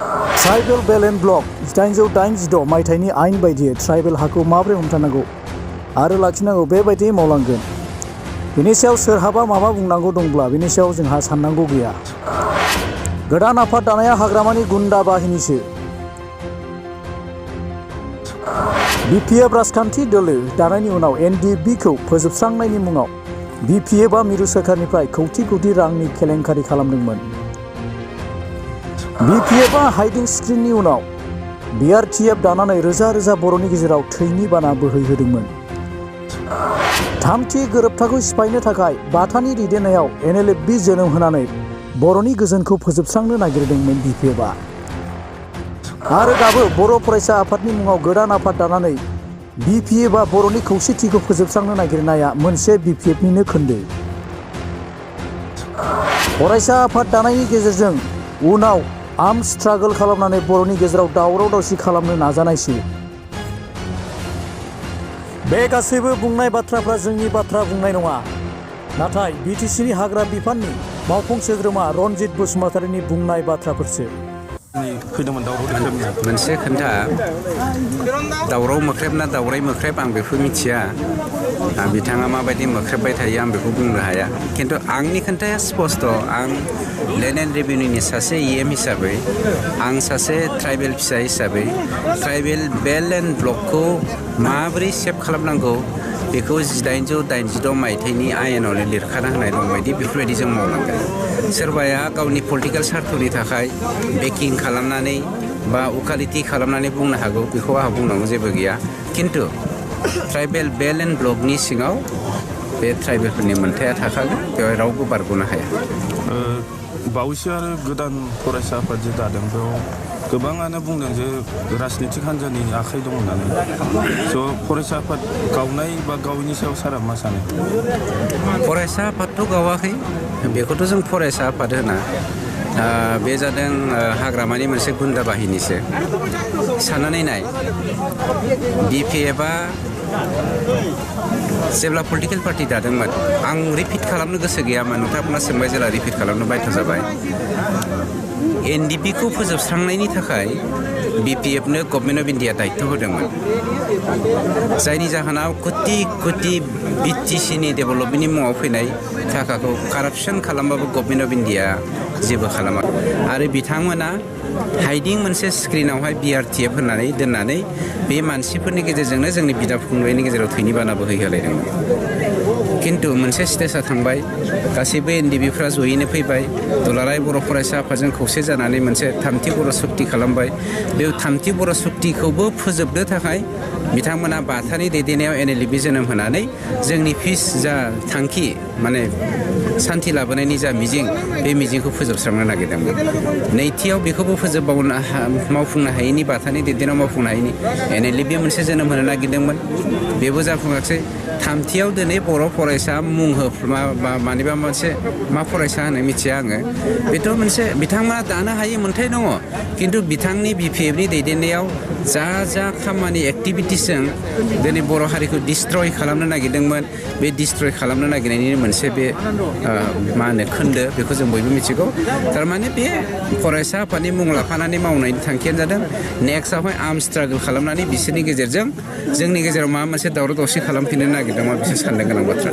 Tribal balance block 1886 मायथाइनि आयेन बायदियै ट्राइबेल हाखौ माबोरै हमथानांगौ आरो लाखिनांगौ बेबायदि मावलांगोन। बेनि सायाव सोरहाबा माबा बुंनांगौ दंब्ला बेनि सायाव जोंहा साननांगौ गैया। गोदान आफाद दानाया हाग्रामानि गुन्डा बाहिनीसो। बिपिएफ राजखान्थि दोलो दानायनि उनाव एनडिएफबिखौ फोजोबस्रांनायनि मुङाव बिपिएफआ मिरु सोरखारनिफ्राय कौटि कौटि रांनि केलेंकारि खालामदोंमोन। बिपिएफआ हाइडिं स्क्रिननि उनाव बिआरटिएफ दानानै रोजा रोजा बर'नि गेजेराव थैनि बाना बोहैहोदोंमोन। थामथि गोरोबथाखौ सिफायनो थाखाय बाथानि दैदेननायाव एनएलएफबि जोनोम होनानै बर'नि गोजोनखौ फोजोबस्रांनो नागिरदोंमोन बिपिएफआ। आरो दाबो बर' फरायसा आफादनि मुङाव गोदान आफाद दानानै बिपिएफआ बर'नि खौसेथिखौ फोजोबस्रांनो नागिरनाया मोनसे बिपिएफनिनो खोन्दो। फरायसा आफाद दानायनि गेजेरजों उनाव आर्म स्ट्रागल खालामनानै बर'नि गेजेराव दावराव दावसि खालामनो नाजानायसो। बे गासैबो बुंनाय बाथ्राफ्रा जोंनि बाथ्रा बुंनाय नङा, नाथाय बिटिसिनि हाग्रा बिफाननि मावफुं सोद्रोमा रनजित बसुमतारीनि बुंनाय बाथ्राफोरसो। मोनसे खोन्था दावराव मोख्रेब ना दावराय मोख्रेब आं बेखौ मिथिया। बिथाङा माबायदि मोख्रेबबाय थायो आं बेखौ बुंनो हाया। खिन्थु आंनि खोन्थाया स्पस्ट'। आं लेन्ड एन्ड रेभिनिउनि सासे इएम हिसाबै, आं सासे ट्राइबेल फिसा हिसाबै ट्राइबेल बेल्ट एन्ड ब्लकखौ माबोरै सेभ खालामनांगौ बेखौ 1886 मायथाइनि आयेनावनो लिरखाना होनाय दंबायदि बेफोरबायदि जों मावलांगोन। सोरबाया गावनि पलिटिकेल सार्थनि थाखाय बेकिं खालामनानै बा उकालिटि खालामनानै बुंनो हागौ, बेखौ आंहा बुंनांगौ जेबो गैया। खिन्थु ट्राइबेल बेल्ट एन्ड ब्लकनि सिङाव बे ट्राइबेलफोरनि मोन्थाया थाखागोन, बेवहाय रावबो बारग'नो हाया। बावैसो आरो गोदान फरायसा आफाद जे दादों बेयाव गोबाङानो बुंदों जे राजनितिक हान्जानि आखाइ दं होननानै। स' फरायसा आफाद गावनाय बा गावैनि सायाव सारा मा सानो? फरायसा आफादथ' गावाखै, बेखौथ' जों फरायसा आफाद होना। बे जादों हाग्रामानि मोनसे गुन्डा बाहिनीसो। साननानै नाय, बिपिएफआ जेब्ला पलिटिकेल पार्टि दादोंमोन, आं रिपिट खालामनो गोसो गैयामोन, नोंथांमोना सोंबाय जेला रिपिट खालामनो बाध्य जाबाय। एनडिएफबिखौ फोजोबस्रांनायनि थाखाय बिपिएफनो गभर्नमेन्ट अफ इन्डिया दायित्व होदोंमोन, जायनि जाहोनाव कोटि कोटि बिटिसिनि डेभेलपमेन्टनि मुङाव फैनाय थाखाखौ कारापसन खालामबाबो गभर्नमेन्ट अफ इन्डिया जेबो खालामा। आरो बिथांमोना हाइडिं मोनसे स्क्रिनावहाय बिआरटिएफ होननानै दोननानै बे मानसिफोरनि गेजेरजोंनो जोंनि बिदा फंबायनि गेजेराव थैनि बाना बोहैहोलायदोंमोन। खिन्थु मोनसे स्टेजआ थांबाय, गासैबो एनडिएफबिफ्रा जयैनो फैबाय, दुलाराय बर' फरायसा आफादजों खौसे जानानै मोनसे थामथि बर' सुक्ति खालामबाय। बे थामथि बर' सुक्तिखौबो फोजोबनो थाखाय बिथांमोना बाथानि दैदेननायाव एनएलएफबि जोनोम होनानै जोंनि फिस जा थांखि, माने सान्थि लाबोनायनि जा मिजिं, बे मिजिंखौ फोजोबस्रांनो नागिरदोंमोन। नैथियाव बेखौबो मावफुंनो हायैनि, बाथानि दैदेननायाव मावफुंनो हायैनि एनएलएफबि मोनसे जोनोम होनो नागिरदोंमोन, बेबो जाफुङाखिसै। थामथियाव दिनै बर' फरायसा मुं मानिबा मोनसे मा फरायसा होनो मिथिया आङो। बेथ' मोनसे बिथांमोना दानो हायै मोन्थाय दङ, खिन्थु बिथांनि बिपिएफनि दैदेननायाव जा खामानि एक्टिभिटिसजों दिनै बर' हारिखौ डिस्ट्रय खालामनो नागिरदोंमोन, बे डिस्ट्रय खालामनो नागिरनायनि मोनसे बे खोन्दो, बेखौ जों बयबो मिथिगौ। थारमाने बे फरायसा आफादनि मुं लाफानानै मावनायनि थांखियानो जादों नेक्स्टआवहाय आर्म स्ट्रागल खालामनानै बिसोरनि गेजेरजों जोंनि गेजेराव माबा मोनसे दावराव दावसि खालामफिननो नागिरदोंमोन, बिसोर साननो गोनां बाथ्रा।